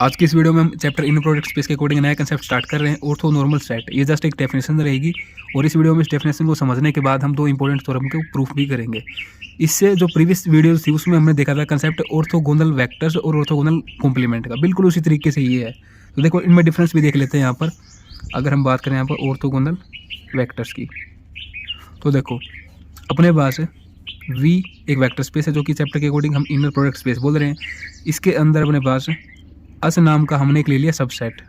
आज की इस वीडियो में हम चैप्टर इनर प्रोडक्ट स्पेस के अकॉर्डिंग नया कंसेप्ट स्टार्ट कर रहे हैं, ऑर्थो नॉर्मल सेट। ये जस्ट एक डेफिनेशन रहेगी और इस वीडियो में इस डेफिनेशन को समझने के बाद हम दो इंपॉर्टेंट थ्योरम को प्रूफ भी करेंगे। इससे जो प्रीवियस वीडियो थी उसमें हमने देखा था कंसेप्ट ऑर्थोगोनल वेक्टर्स और ऑर्थोगोनल कॉम्प्लीमेंट का, बिल्कुल उसी तरीके से ये है। तो देखो इनमें डिफरेंस भी देख लेते हैं। यहाँ पर अगर हम बात करें यहाँ पर ऑर्थोगोनल वेक्टर्स की, तो देखो अपने पास V एक वेक्टर स्पेस है जो कि चैप्टर के अकॉर्डिंग हम इनर प्रोडक्ट स्पेस बोल रहे हैं। इसके अंदर अपने पास अस नाम का हमने एक ले लिया सबसेट।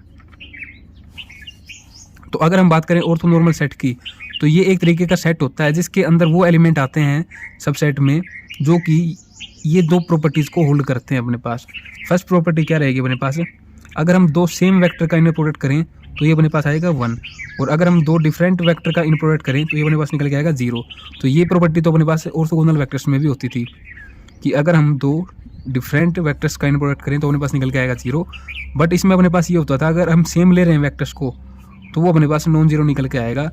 तो अगर हम बात करें ऑर्थो नॉर्मल सेट की, तो ये एक तरीके का सेट होता है जिसके अंदर वो एलिमेंट आते हैं सबसेट में जो कि ये दो प्रॉपर्टीज़ को होल्ड करते हैं अपने पास। फर्स्ट प्रॉपर्टी क्या रहेगी अपने पास, अगर हम दो सेम वेक्टर का इनर प्रोडक्ट करें तो ये अपने पास आएगा 1, और अगर हम दो डिफरेंट वेक्टर का इनर प्रोडक्ट करें तो ये अपने पास निकल के आएगा 0। तो ये प्रॉपर्टी तो अपने पास ऑर्थोगोनल वेक्टर्स में भी होती थी कि अगर हम दो डिफरेंट वेक्टर्स का इनर प्रोडक्ट करें तो अपने पास निकल के आएगा 0। बट इसमें अपने पास ये होता था अगर हम सेम ले रहे हैं वेक्टर्स को तो वो अपने पास नॉन जीरो निकल के आएगा।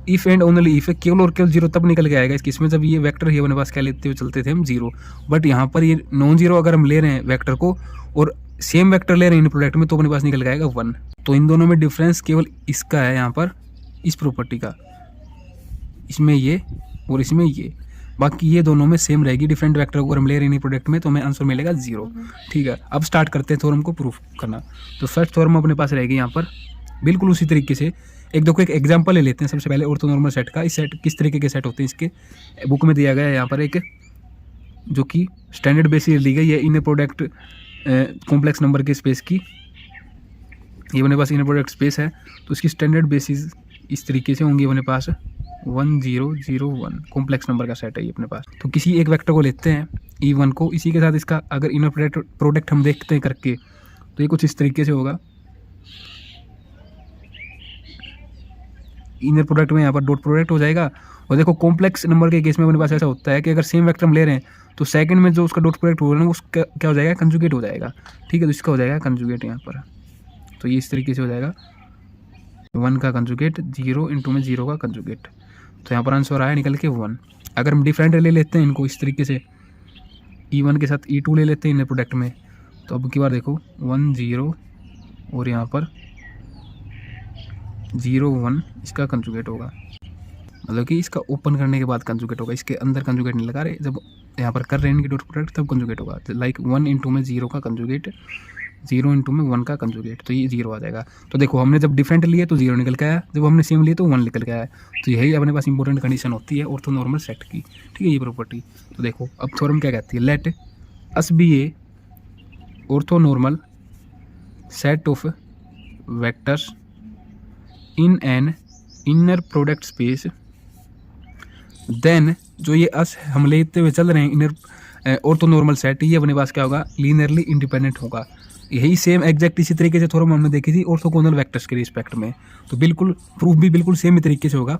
इफ़ एंड ओनली इफ, केवल और केवल 0 तब निकल के आएगा इसमें जब ये वेक्टर ही अपने पास क्या लेते हुए चलते थे हम 0। बट यहाँ पर ये नॉन जीरो अगर हम ले रहे हैं वेक्टर को और सेम वेक्टर ले रहे हैं इन प्रोडक्ट में तो अपने पास निकल के आएगा 1। तो इन दोनों में डिफरेंस केवल इसका है यहाँ पर, इस प्रॉपर्टी का, इसमें ये और इसमें ये। बाकी ये दोनों में सेम रहेगी। डिफरेंट वेक्टर अगर हम ले रहे हैं प्रोडक्ट में तो हमें आंसर मिलेगा 0। ठीक है, अब स्टार्ट करते हैं थ्योरम को प्रूफ करना। तो फर्स्ट थ्योरम अपने पास रहेगी यहाँ पर बिल्कुल उसी तरीके से। एक एग्जांपल ले लेते हैं सबसे पहले ऑर्थो नॉर्मल सेट का। इस सेट किस तरीके के सेट होते हैं इसके बुक में दिया गया है यहाँ पर एक, जो कि स्टैंडर्ड बेसिस दी गई है इनर प्रोडक्ट कॉम्प्लेक्स नंबर के स्पेस की। ये अपने पास इनर प्रोडक्ट स्पेस है तो इसकी स्टैंडर्ड बेसिस इस तरीके से होंगी अपने पास 1 0 0 1 कॉम्प्लेक्स नंबर का सेट है ये अपने पास। तो किसी एक वेक्टर को लेते हैं E1 को, इसी के साथ इसका अगर इनर प्रोडक्ट हम देखते हैं करके तो ये कुछ इस तरीके से होगा। इनर प्रोडक्ट में यहाँ पर डॉट प्रोडक्ट हो जाएगा। और देखो कॉम्प्लेक्स नंबर के केस में अपने पास ऐसा होता है कि अगर सेम वेक्टर हम ले रहे हैं तो सेकंड में जो उसका डॉट प्रोडक्ट होगा ना उसका क्या हो जाएगा, कंजुगेट हो जाएगा। ठीक है, तो इसका हो जाएगा कंजुगेट यहाँ पर। तो ये इस तरीके से हो जाएगा 1 का कंजुगेट 0 इंटू में 0 का कंजुगेट। तो यहाँ पर आंसर आया निकल के 1। अगर हम डिफरेंट ले लेते हैं इनको इस तरीके से, E1 के साथ E2 ले लेते हैं इनर प्रोडक्ट में, तो अब की बार देखो 1 0 और यहाँ पर 0 1 इसका कंजुगेट होगा। मतलब कि इसका ओपन करने के बाद कंजुगेट होगा, इसके अंदर कंजुगेट नहीं लगा रहे। जब यहाँ पर कर रहे हैं इनकी डॉट प्रोडक्ट तब कंजुगेट होगा। लाइक 1 इंटू में 0 का कंजुगेट, 0 इंटू में 1 का कंजुगेट, तो ये 0 आ जाएगा। तो देखो हमने जब डिफरेंट लिए तो 0 निकल के आया, जब हमने सेम लिए तो 1 निकल के आया। तो यही अपने पास इंपॉर्टेंट कंडीशन होती है ऑर्थो नॉर्मल सेट की। ठीक है, ये प्रॉपर्टी। तो देखो अब थ्योरम क्या कहती है, let us be a orthonormal set of vectors in an inner product space, then जो ये अस हम लेते हुए चल रहे हैं इनर ऑर्थो नॉर्मल सेट, ये अपने पास क्या होगा, लीनियरली इंडिपेंडेंट होगा। यही सेम एग्जैक्ट इसी तरीके से थ्योरम हमने देखी थी ऑर्थोगोनल वेक्टर्स के रिस्पेक्ट में। तो बिल्कुल प्रूफ भी बिल्कुल सेम ही तरीके से होगा।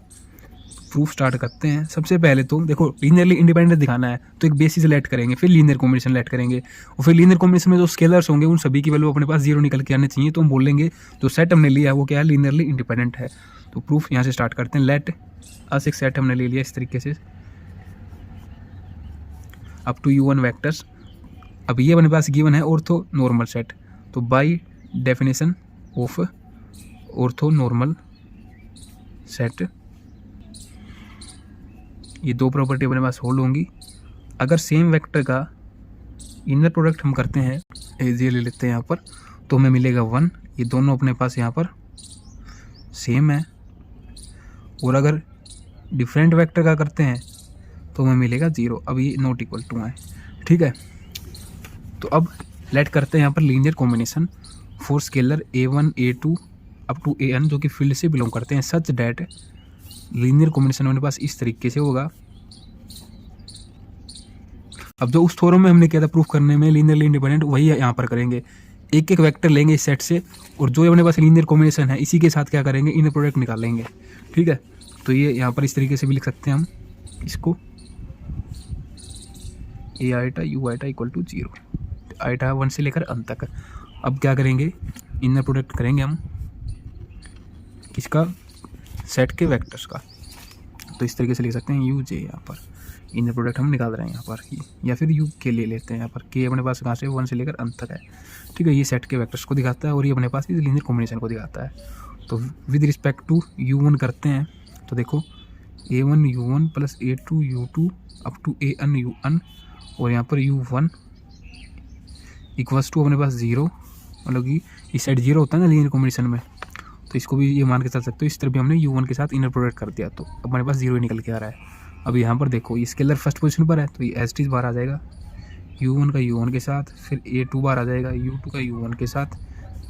प्रूफ स्टार्ट करते हैं। सबसे पहले तो देखो लीनियरली इंडिपेंडेंट दिखाना है तो एक बेसिस लेट करेंगे, फिर लीनियर कॉम्बिनेशन लेट करेंगे, और फिर लीनियर कॉम्बिनेशन में जो स्केलर्स होंगे उन सभी की वैल्यू अपने पास 0 निकल के आने चाहिए। तो हम बोलेंगे जो सेट हमने लिया है वो क्या है, लीनियरली इंडिपेंडेंट है। तो प्रूफ यहाँ से स्टार्ट करते हैं। लेट अस एक सेट हमने ले लिया इस तरीके से अप टू U1 वेक्टर्स। अब ये अपने पास गिवन है ऑर्थो नॉर्मल सेट। तो by definition of ortho normal set ये दो प्रॉपर्टी अपने पास होल्ड होंगी। अगर सेम वेक्टर का इनर प्रोडक्ट हम करते हैं, ये ले लेते हैं यहाँ पर, तो हमें मिलेगा 1। ये दोनों अपने पास यहाँ पर सेम है। और अगर डिफरेंट वेक्टर का करते हैं तो हमें मिलेगा 0। अब ये नॉट इक्वल टू है। ठीक है, तो अब लेट करते हैं यहाँ पर linear combination for scalar A1 A2 up to AN जो कि फील्ड से बिलोंग करते हैं, सच डैट लीनियर कॉम्बिनेशन अपने पास इस तरीके से होगा। अब जो उस थ्योरम में हमने किया था प्रूफ करने में लीनियरली इंडिपेंडेंट, वही यहाँ पर करेंगे। एक एक वेक्टर लेंगे इस सेट से और जो अपने पास लीनियर कॉम्बिनेशन है इसी के साथ क्या करेंगे, इनर प्रोडक्ट निकालेंगे। ठीक है, तो ये यहाँ पर इस तरीके से भी लिख सकते हैं हम इसको, A iota U iota equal to 0, iota 1 से लेकर अंत तक। अब क्या करेंगे, इनर प्रोडक्ट करेंगे हम इसका सेट के वेक्टर्स का। तो इस तरीके से लिख सकते हैं यू जे, यहाँ पर इनर प्रोडक्ट हम निकाल रहे हैं यहाँ पर, या फिर यू के ले लेते हैं यहाँ पर। के अपने पास कहाँ से 1 से लेकर अंत तक है, ठीक है। ये सेट के वेक्टर्स को दिखाता है और ये अपने पास इस लीनियर कॉम्बिनेशन को दिखाता है। तो विद रिस्पेक्ट टू U1 करते हैं तो देखो A1 U1 plus A2 U2 up to AN UN, और यहाँ पर U1 इक्वल्स टू अपने पास 0, मतलब कि इस साइड 0 होता है ना लीनियर कॉम्बिनेशन में, तो इसको भी ये मान के चल सकते हो। इस तरह भी हमने U1 के साथ इनर प्रोडक्ट कर दिया तो अब हमारे पास 0 ही निकल के आ रहा है। अब यहाँ पर देखो ये स्केलर फर्स्ट पोजीशन पर है तो ये एज इट इज बाहर आ जाएगा, U1 का U1 के साथ, फिर A2 बाहर आ जाएगा U2 का U1 के साथ,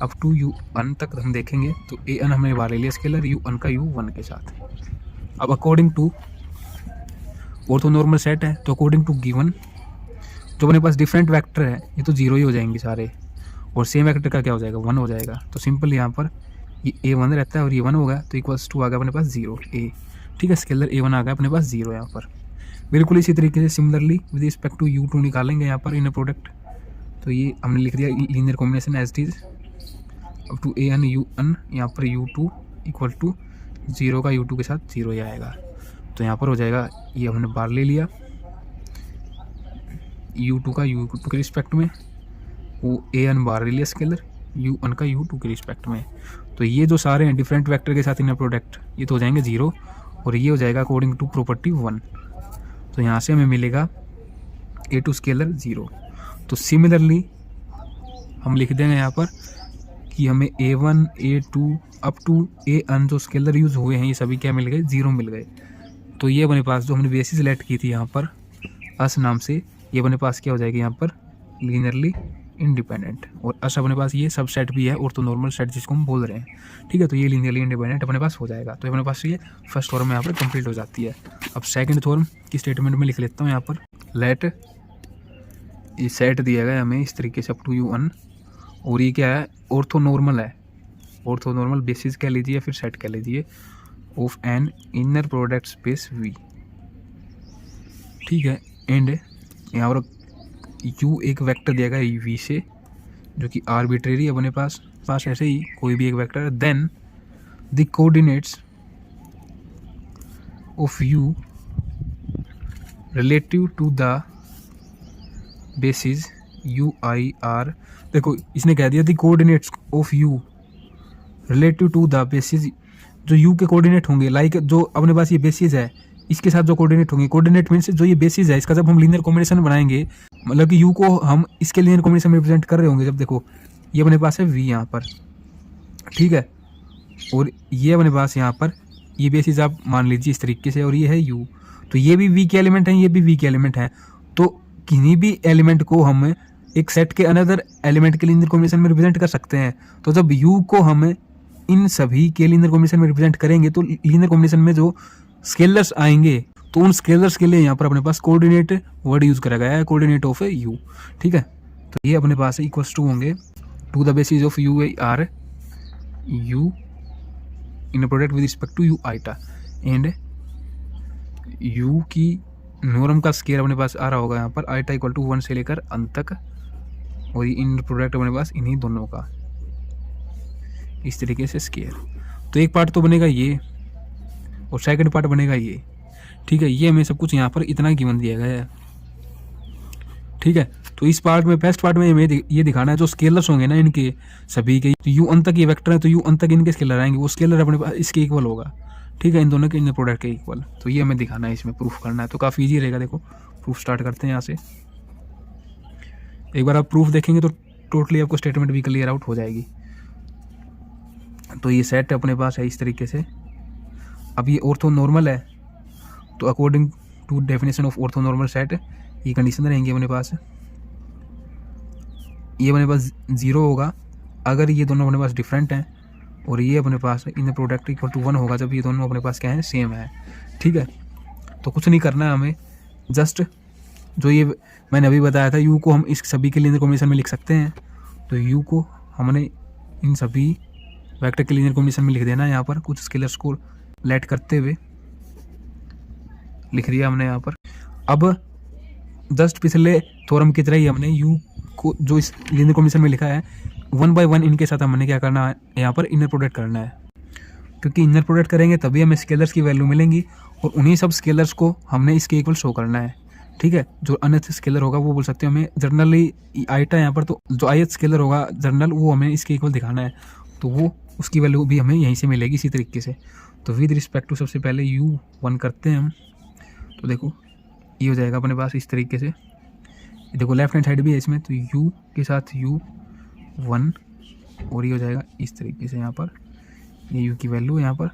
अप टू UN तक हम देखेंगे तो AN हमने बाहर ले लिया स्केलर UN का U1 के साथ। अब अकॉर्डिंग टू ऑर्थोनॉर्मल सेट है तो अकॉर्डिंग टू गिवन जो अपने पास डिफरेंट वेक्टर है ये तो 0 ही हो जाएंगे सारे, और सेम वेक्टर का क्या हो जाएगा 1 हो जाएगा। तो सिंपल यहाँ पर ये A1 रहता है और ये 1 होगा तो इक्वल्स टू आ गया अपने पास 0 A, ठीक है। स्केलर A1 आ गया अपने पास 0 यहाँ पर। बिल्कुल इसी तरीके से similarly with respect to U2 निकालेंगे यहाँ पर इनर प्रोडक्ट, तो ये हमने लिख दिया linear combination as it is up to AN UN, यहाँ पर U2 इक्वल टू 0 का U2 के साथ 0 ही आएगा। तो यहाँ पर हो जाएगा, ये हमने बार ले लिया U2 का U2 के रिस्पेक्ट में, वो AN बार ले लिया स्केलर UN का U2 के रिस्पेक्ट में। तो ये जो सारे हैं डिफरेंट वेक्टर के साथ इनर प्रोडक्ट ये तो हो जाएंगे 0, और ये हो जाएगा अकॉर्डिंग टू प्रॉपर्टी 1। तो यहाँ से हमें मिलेगा A2 स्केलर 0। तो सिमिलरली हम लिख देंगे यहाँ पर कि हमें A1 A2 up to AN जो स्केलर यूज़ हुए हैं ये सभी क्या मिल गए 0 मिल गए। तो ये अपने पास जो हमने बेसिस सेलेक्ट की थी यहाँ पर अस नाम से, ये अपने पास क्या हो जाएगी यहाँ पर लीनियरली इंडिपेंडेंट, और अस अपने पास ये सब सेट भी है ऑर्थोनॉर्मल सेट जिसको हम बोल रहे हैं, ठीक है। तो ये लीनियरली इंडिपेंडेंट अपने पास हो जाएगा। तो अपने पास ये फर्स्ट थ्योरम यहाँ पर कंप्लीट हो जाती है। अब सेकंड थ्योरम की स्टेटमेंट में लिख लेता हूँ यहाँ पर, लेट ये सेट दिया गया हमें इस तरीके से अप टू UN, और ये क्या है ऑर्थोनॉर्मल है, ऑर्थोनॉर्मल बेसिस कह लीजिए या फिर सेट कह लीजिए of N inner product space V, ठीक है। एंड यहाँ पर U एक वेक्टर दिया गया V से जो कि आर्बिट्रेरी अपने पास ऐसे ही कोई भी एक vector, then the coordinates of U relative to the basis UI are, देखो इसने कह दिया the coordinates of U relative to the basis, जो U के कोऑर्डिनेट होंगे लाइक जो अपने पास ये बेसिस है इसके साथ जो कोऑर्डिनेट होंगे, कोऑर्डिनेट मींस जो ये बेसिस है इसका जब हम लीनियर कॉम्बिनेशन बनाएंगे, मतलब कि U को हम इसके लीनियर कॉम्बिनेशन में रिप्रेजेंट कर रहे होंगे, जब देखो ये अपने पास है V यहाँ पर, ठीक है, और ये अपने पास यहाँ पर ये बेसिस आप मान लीजिए इस तरीके से, और ये है U, तो ये भी V के एलिमेंट हैं, ये भी V के एलिमेंट हैं। तो किन्हीं भी एलिमेंट को हम एक सेट के अनदर एलिमेंट के लीनियर कॉम्बिनेशन में रिप्रेजेंट कर सकते हैं। तो जब U को हम इन सभी के लीनियर कॉम्बिनेशन में रिप्रेजेंट करेंगे तो लीनियर कॉम्बिनेशन में जो स्केलर्स आएंगे तो उन स्केलर्स के लिए यहाँ पर अपने पास कोऑर्डिनेट वर्ड यूज करा गया है, कोऑर्डिनेट ऑफ U, ठीक है। तो ये अपने पास इक्वल्स टू होंगे to the basis of U are U in product with respect to U आइटा, एंड U की नॉर्म का स्केयर अपने पास आ रहा होगा यहाँ पर आइटा इक्वल टू 1 से लेकर अंत तक, और ये इन प्रोडक्ट अपने पास इन्हीं दोनों का इस तरीके से स्केयर। तो एक पार्ट तो बनेगा ये और सेकंड पार्ट बनेगा ये, ठीक है। ये हमें सब कुछ यहाँ पर इतना गिवन दिया गया है, ठीक है। तो इस पार्ट में फर्स्ट पार्ट में हमें ये दिखाना है जो स्केलर्स होंगे ना इनके सभी के, तो U अंत तक ये वेक्टर है तो U अंत तक इनके स्केलर आएंगे, वो स्केलर अपने पास इसके इक्वल होगा, ठीक है, इन दोनों के इनर प्रोडक्ट के इक्वल। तो ये हमें दिखाना है, इसमें प्रूफ करना है, तो काफ़ी ईजी रहेगा। देखो प्रूफ स्टार्ट करते हैं यहाँ से। एक बार आप प्रूफ देखेंगे तो टोटली आपको स्टेटमेंट भी क्लियर आउट हो जाएगी। तो ये सेट अपने पास है इस तरीके से। अब ये ऑर्थोनॉर्मल है तो according to definition of orthonormal set ये कंडीशन रहेंगी अपने पास, ये अपने पास 0 होगा अगर ये दोनों अपने पास डिफरेंट हैं, और ये अपने पास इन प्रोडक्ट इक्वल टू 1 होगा जब ये दोनों अपने पास क्या है सेम है, ठीक है। तो कुछ नहीं करना है हमें, जस्ट जो ये मैंने अभी बताया था U को हम इस सभी के लीनियर कॉम्बिनेशन में लिख सकते हैं, तो U को हमने इन सभी वेक्टर के लीनियर कॉम्बिनेशन में लिख देना है। यहाँ पर कुछ स्केलर्स को लेट करते हुए लिख दिया हमने यहाँ पर। अब जस्ट पिछले थ्योरम की तरह ही हमने U को जो इस लीनियर कॉम्बिनेशन में लिखा है 1 बाय 1 इनके साथ हमने क्या करना है यहाँ पर इनर प्रोडक्ट करना है, क्योंकि इनर प्रोडक्ट करेंगे तभी हमें स्केलर्स की वैल्यू मिलेंगी और उन्हीं सब स्केलर्स को हमने इसके इक्वल शो करना है, ठीक है। जो अनथ स्केलर होगा वो बोल सकते हैं हमें जनरली आइटा यहाँ पर, तो जो ith स्केलर होगा जनरल वो हमें इसके इक्वल दिखाना है, तो वो उसकी वैल्यू भी हमें यहीं से मिलेगी इसी तरीके से। तो विद रिस्पेक्ट टू सबसे पहले u1 करते हैं हम, तो देखो ये हो जाएगा अपने पास इस तरीके से। देखो लेफ्ट हैंड साइड भी है इसमें, तो u के साथ u1 और ये हो जाएगा इस तरीके से। यहाँ पर ये u की वैल्यू यहाँ पर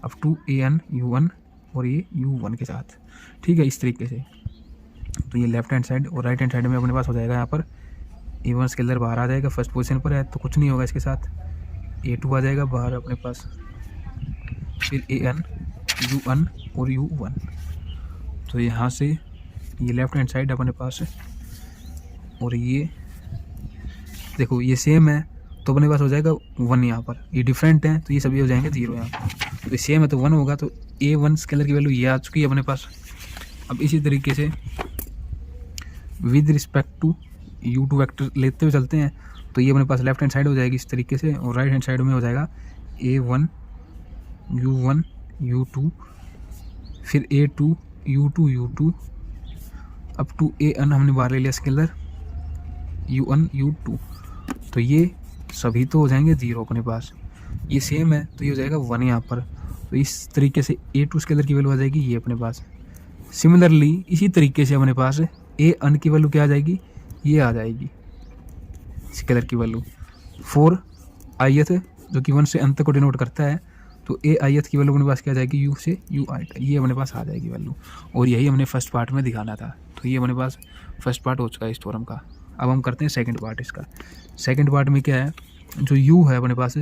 अप टू an u1 और ये u1 के साथ, ठीक है, इस तरीके से। तो ये लेफ्ट हैंड साइड और राइट हैंड साइड में अपने पास हो जाएगा यहाँ पर a1 स्केलर बाहर आ जाएगा, फर्स्ट पोजीशन पर है तो कुछ नहीं होगा इसके साथ। a2 आ जाएगा बाहर अपने पास, फिर an u1 और u1। तो यहाँ से ये लेफ्ट हैंड साइड अपने पास है और ये देखो ये सेम है तो अपने पास हो जाएगा 1 यहाँ पर। ये डिफरेंट है तो ये सभी हो जाएंगे 0 यहाँ पर। तो ये सेम है तो 1 होगा, तो a1 स्केलर की वैल्यू ये आ चुकी है अपने पास। अब इसी तरीके से with respect to u2 vector लेते हुए चलते हैं, तो ये अपने पास लेफ्ट हैंड साइड हो जाएगी इस तरीके से और राइट हैंड साइड में हो जाएगा a1 u1 u2 फिर a2 u2 u2 up to an हमने बाहर ले लिया स्केलर u1 u2। तो ये सभी तो हो जाएंगे 0 अपने पास। ये सेम है तो ये हो जाएगा 1 यहाँ पर। तो इस तरीके से a2 स्केलर की वैल्यू आ जाएगी ये अपने पास। सिमिलरली इसी तरीके से अपने पास an की वैल्यू क्या आ जाएगी, ये आ जाएगी स्केलर की वैल्यू 4 ith जो कि 1 से अंत को डिनोट करता है। तो ith की वैल्यू अपने पास क्या आ जाएगी, u से u आइटा, ये अपने पास आ जाएगी वैल्यू। और यही हमने फर्स्ट पार्ट में दिखाना था। तो ये अपने पास फर्स्ट पार्ट हो चुका है इस थ्योरम का। अब हम करते हैं सेकंड पार्ट इसका। सेकंड पार्ट में क्या है, जो u है अपने पास,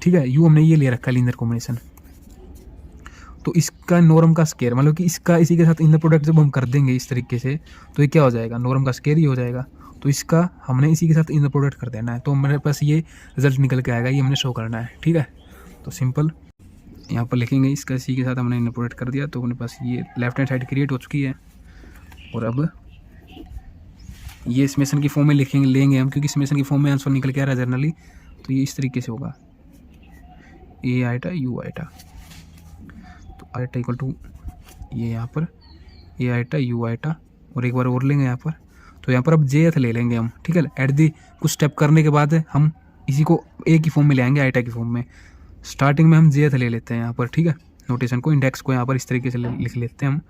ठीक है, u हमने ये ले रखा है लीनियर कॉम्बिनेशन, तो इसका नॉर्म का स्केयर मतलब कि इसका इसी के साथ इनर प्रोडक्ट जब हम कर देंगे इस तरीके से तो ये क्या हो जाएगा, नॉर्म का स्केयर ही हो जाएगा। तो इसका हमने इसी के साथ इनर प्रोडक्ट कर देना है, तो मेरे पास ये रिजल्ट निकल के आएगा, ये हमने शो करना है, ठीक है। तो सिंपल यहाँ पर लिखेंगे इसका इसी के साथ हमने इनर प्रोडक्ट कर दिया, तो अपने पास ये लेफ्ट हैंड साइड क्रिएट हो चुकी है। और अब ये समेशन की फॉर्म में लिखेंगे लेंगे हम, क्योंकि समेशन की फॉर्म में आंसर निकल के आ रहा है जनरली। तो ये इस तरीके से होगा a आइटा u आइटा, तो आइटा इक्वल टू ये यहाँ पर a आइटा u आइटा और एक बार और लेंगे यहाँ पर। तो यहाँ पर अब jth ले लेंगे हम, ठीक है। एट दी कुछ स्टेप करने के बाद हम इसी को a की फॉर्म में ले आएंगे, आइटा की फॉर्म में। स्टार्टिंग में हम jth ले लेते हैं यहाँ पर, ठीक है। नोटेशन को इंडेक्स को यहाँ पर इस तरीके से लिख लेते हैं हम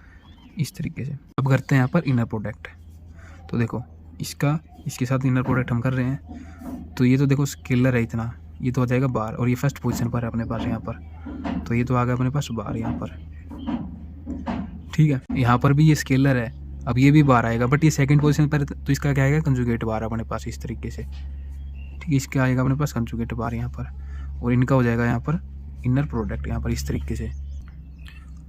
इस तरीके से। अब करते हैं यहाँ पर इनर प्रोडक्ट। तो देखो इसका इसके साथ इनर प्रोडक्ट हम कर रहे हैं, तो ये तो देखो स्केलर है इतना, ये तो आ जाएगा बार और ये फर्स्ट पोजीशन पर है अपने पास यहाँ पर, तो ये तो आ गया अपने पास बार यहाँ पर, ठीक है। यहाँ पर भी ये स्केलर है, अब ये भी बार आएगा, बट ये सेकंड पोजीशन पर तो इसका क्या आएगा, कंजुगेट बार अपने पास इस तरीके से, ठीक है। इसका आएगा अपने पास कंजुगेट बार यहाँ पर और इनका हो जाएगा यहाँ पर इनर प्रोडक्ट यहाँ पर इस तरीके से।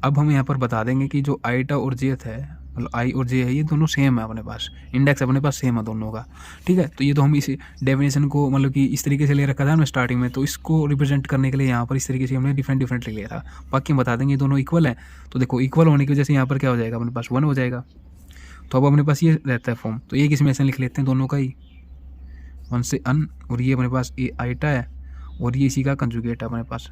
अब हम यहाँ पर बता देंगे कि जो आइटा और जेथ है, मतलब आई और जे है, ये दोनों सेम है अपने पास, इंडेक्स अपने पास सेम है दोनों का, ठीक है। तो ये तो हम इस डेफिनेशन को मतलब कि इस तरीके से ले रखा था ना स्टार्टिंग में, तो इसको रिप्रेजेंट करने के लिए यहाँ पर इस तरीके से हमने डिफरेंट ले लिया था। बाकी हम बता देंगे ये दोनों इक्वल है, तो देखो इक्वल होने की वजह से यहाँ पर क्या हो जाएगा, अपने पास 1 हो जाएगा। तो अब अपने पास ये रहता है फॉर्म, तो ये किसमें लिख लेते हैं दोनों का ही 1 से अन, और ये अपने पास ए आइटा है और ये इसी का कंजुगेट है अपने पास।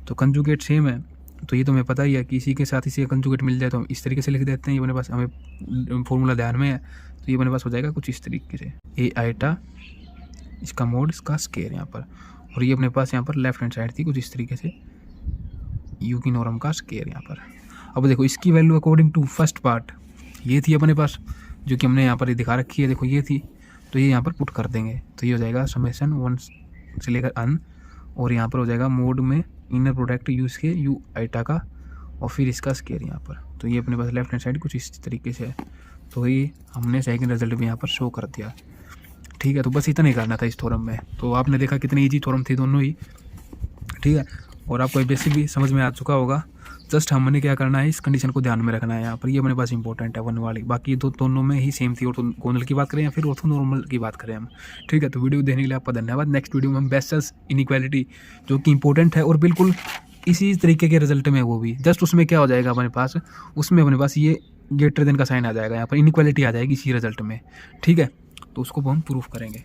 तो कंजुगेट सेम है, तो ये तो हमें पता ही है कि इसी के साथ इसी का कंजुगेट मिल जाए तो हम इस तरीके से लिख देते हैं। ये अपने पास हमें फॉर्मूला ध्यान में है, तो ये अपने पास हो जाएगा कुछ इस तरीके से ए आइटा, इसका मोड, इसका स्केयर यहाँ पर, और ये अपने पास यहाँ पर लेफ्ट हैंड साइड थी कुछ इस तरीके से यू की नॉर्म का स्केयर यहाँ पर। अब देखो इसकी value according to first part ये थी अपने पास, जो कि हमने यहाँ पर दिखा रखी है, देखो ये थी, तो ये यहाँ पर पुट कर देंगे, तो ये हो जाएगा समेशन 1 से लेकर अन, और यहाँ पर हो जाएगा मोड में इनर प्रोडक्ट यूज़ के यू आइटा का और फिर इसका स्केयर यहाँ पर। तो ये अपने पास लेफ्ट हैंड साइड कुछ इस तरीके से है, तो ये हमने सेकंड रिजल्ट भी यहाँ पर शो कर दिया, ठीक है। तो बस इतना ही करना था इस थ्योरम में। तो आपने देखा कितनी इजी थ्योरम थी दोनों ही, ठीक है, और आपको बेसिक भी समझ में आ चुका होगा। जस्ट हमने क्या करना है, इस कंडीशन को ध्यान में रखना है यहाँ पर, ये अपने पास इंपॉर्टेंट है 1 वाली। बाकी दोनों में ही सेम थी, ऑर्थोगोनल की बात करें या फिर ऑर्थो नॉर्मल की बात करें हम, ठीक है। तो वीडियो देखने के लिए आपका धन्यवाद। नेक्स्ट वीडियो में हम बेसेल्स इनइक्वालिटी जो कि इंपॉर्टेंट है और बिल्कुल इसी तरीके के रिजल्ट में, वो भी जस्ट उसमें क्या हो जाएगा अपने पास, उसमें अपने पास ये ग्रेटर देन का साइन आ जाएगा, यहाँ पर इनइक्वालिटी आ जाएगी इसी रिजल्ट में, ठीक है। तो उसको हम प्रूफ करेंगे।